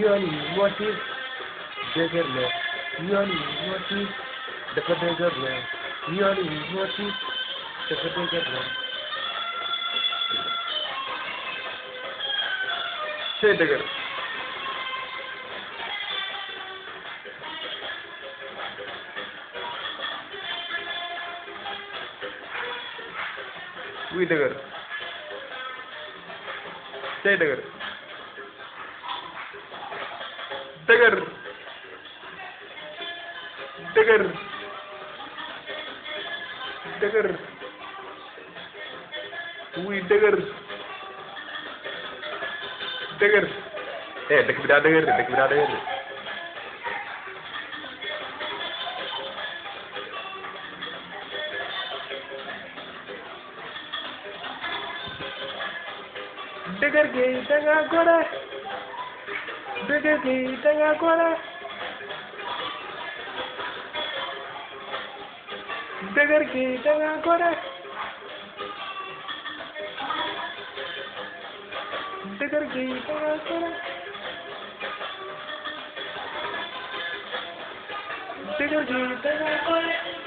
yoon yi moo tiis dëgër la yoon yi moo tiis dafa dëgër la yoon yi moo tiis dafa dëgër la c'est dëgër wuy dëgër c'est dëgër dëgër dëgër dëgër wuy dëgër dëgër dëkk bi daa dëgër de dëkk bi daa dëgër de dëgër gi danga gore dëgër gi danga gore dëgër gi danga gore dëgër gi danga gore dëgër gi danga gore